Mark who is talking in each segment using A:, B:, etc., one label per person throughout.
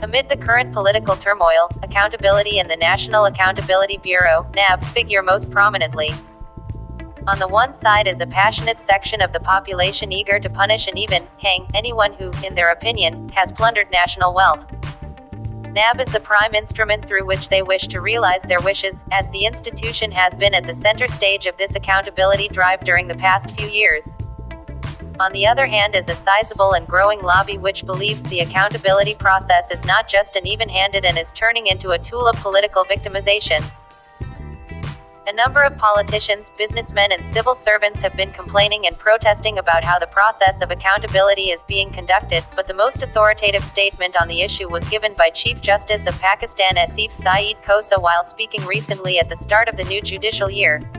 A: Amid the current political turmoil, accountability and the National Accountability Bureau, NAB, figure most prominently. On the one side is a passionate section of the population eager to punish and even hang anyone who, in their opinion, has plundered national wealth. NAB is the prime instrument through which they wish to realize their wishes, as the institution has been at the center stage of this accountability drive during the past few years. On the other hand is a sizable and growing lobby which believes the accountability process is not just an even-handed and is turning into a tool of political victimization. A number of politicians, businessmen and civil servants have been complaining and protesting about how the process of accountability is being conducted, but the most authoritative statement on the issue was given by Chief Justice of Pakistan Asif Saeed Khosa while speaking recently at the start of the new judicial year.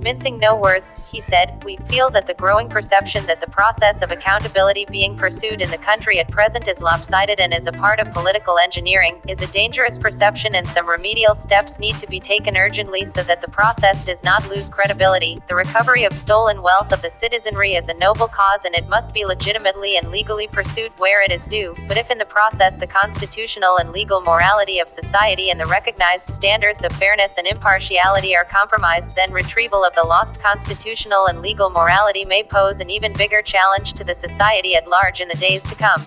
A: Mincing no words, he said, "We feel that the growing perception that the process of accountability being pursued in the country at present is lopsided and is a part of political engineering, is a dangerous perception and some remedial steps need to be taken urgently so that the process does not lose credibility. The recovery of stolen wealth of the citizenry is a noble cause and it must be legitimately and legally pursued where it is due, but if in the process the constitutional and legal morality of society and the recognized standards of fairness and impartiality are compromised, then retrieval of the lost constitutional and legal morality may pose an even bigger challenge to the society at large in the days to come."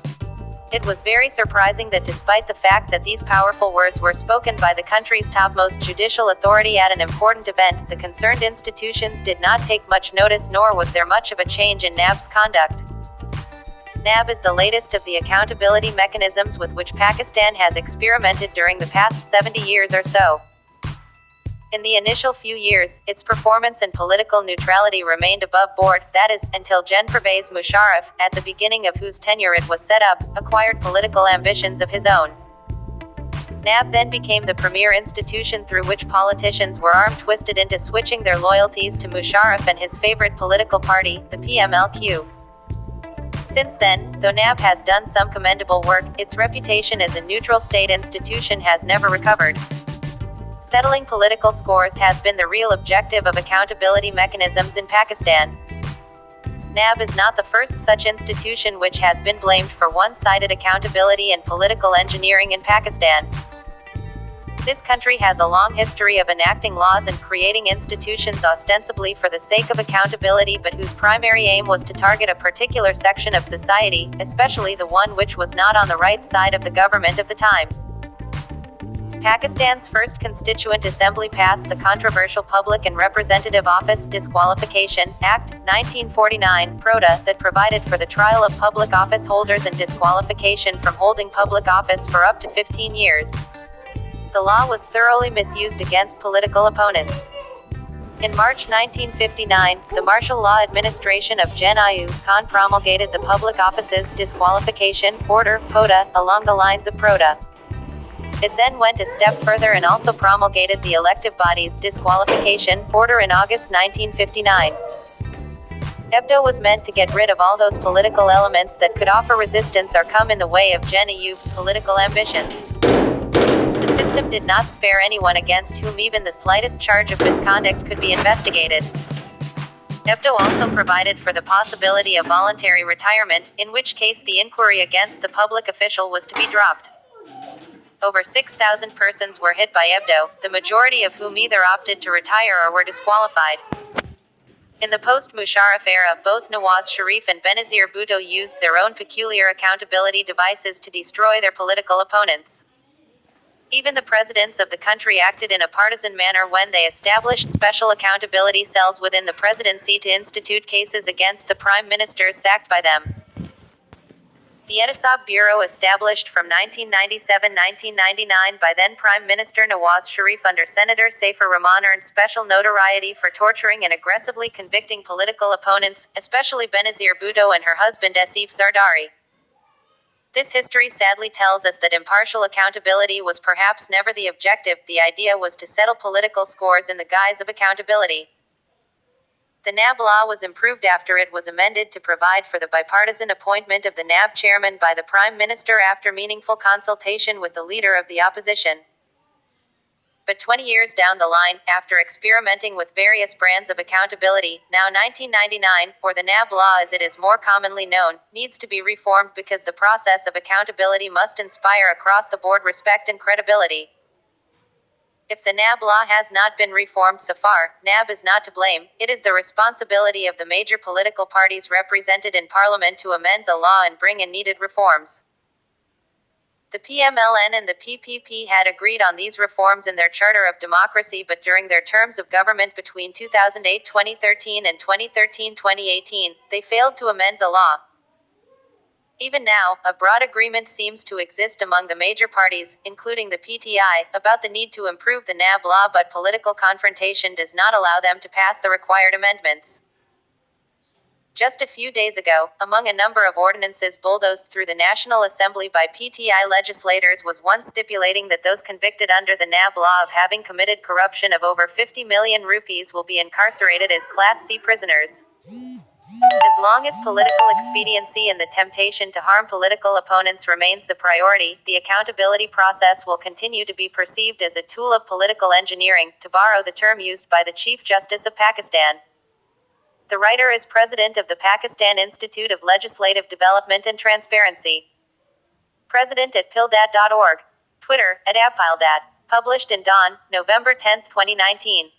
A: It was very surprising that despite the fact that these powerful words were spoken by the country's topmost judicial authority at an important event, the concerned institutions did not take much notice nor was there much of a change in NAB's conduct. NAB is the latest of the accountability mechanisms with which Pakistan has experimented during the past 70 years or so. In the initial few years, its performance and political neutrality remained above board, that is, until Gen Pervez Musharraf, at the beginning of whose tenure it was set up, acquired political ambitions of his own. NAB then became the premier institution through which politicians were arm-twisted into switching their loyalties to Musharraf and his favorite political party, the PMLQ. Since then, though NAB has done some commendable work, its reputation as a neutral state institution has never recovered. Settling political scores has been the real objective of accountability mechanisms in Pakistan. NAB is not the first such institution which has been blamed for one-sided accountability and political engineering in Pakistan. This country has a long history of enacting laws and creating institutions ostensibly for the sake of accountability but whose primary aim was to target a particular section of society, especially the one which was not on the right side of the government of the time. Pakistan's first Constituent Assembly passed the controversial Public and Representative Office Disqualification Act, 1949, (PROTA), that provided for the trial of public office holders and disqualification from holding public office for up to 15 years. The law was thoroughly misused against political opponents. In March 1959, the Martial Law Administration of Gen Ayub Khan promulgated the Public Offices Disqualification Order, POTA, along the lines of PROTA. It then went a step further and also promulgated the Elective Bodies Disqualification Order in August 1959. EBDO was meant to get rid of all those political elements that could offer resistance or come in the way of Gen Ayub's political ambitions. The system did not spare anyone against whom even the slightest charge of misconduct could be investigated. EBDO also provided for the possibility of voluntary retirement, in which case the inquiry against the public official was to be dropped. Over 6,000 persons were hit by EBDO, the majority of whom either opted to retire or were disqualified. In the post-Musharraf era, both Nawaz Sharif and Benazir Bhutto used their own peculiar accountability devices to destroy their political opponents. Even the presidents of the country acted in a partisan manner when they established special accountability cells within the presidency to institute cases against the prime ministers sacked by them. The Ehtisab Bureau, established from 1997-1999 by then Prime Minister Nawaz Sharif under Senator Saifur Rahman, earned special notoriety for torturing and aggressively convicting political opponents, especially Benazir Bhutto and her husband Asif Zardari. This history sadly tells us that impartial accountability was perhaps never the objective. The idea was to settle political scores in the guise of accountability. The NAB law was improved after it was amended to provide for the bipartisan appointment of the NAB chairman by the Prime Minister after meaningful consultation with the leader of the opposition. But 20 years down the line, after experimenting with various brands of accountability, now 1999, or the NAB law as it is more commonly known, needs to be reformed because the process of accountability must inspire across-the-board respect and credibility. If the NAB law has not been reformed so far, NAB is not to blame. It is the responsibility of the major political parties represented in Parliament to amend the law and bring in needed reforms. The PMLN and the PPP had agreed on these reforms in their Charter of Democracy, but during their terms of government between 2008-2013 and 2013-2018, they failed to amend the law. Even now, a broad agreement seems to exist among the major parties, including the PTI, about the need to improve the NAB law, but political confrontation does not allow them to pass the required amendments. Just a few days ago, among a number of ordinances bulldozed through the National Assembly by PTI legislators was one stipulating that those convicted under the NAB law of having committed corruption of over 50 million rupees will be incarcerated as Class C prisoners. As long as political expediency and the temptation to harm political opponents remains the priority, the accountability process will continue to be perceived as a tool of political engineering, to borrow the term used by the Chief Justice of Pakistan. The writer is president of the Pakistan Institute of Legislative Development and Transparency. President at pildat.org. Twitter, @abpildat. Published in Dawn, November 10, 2019.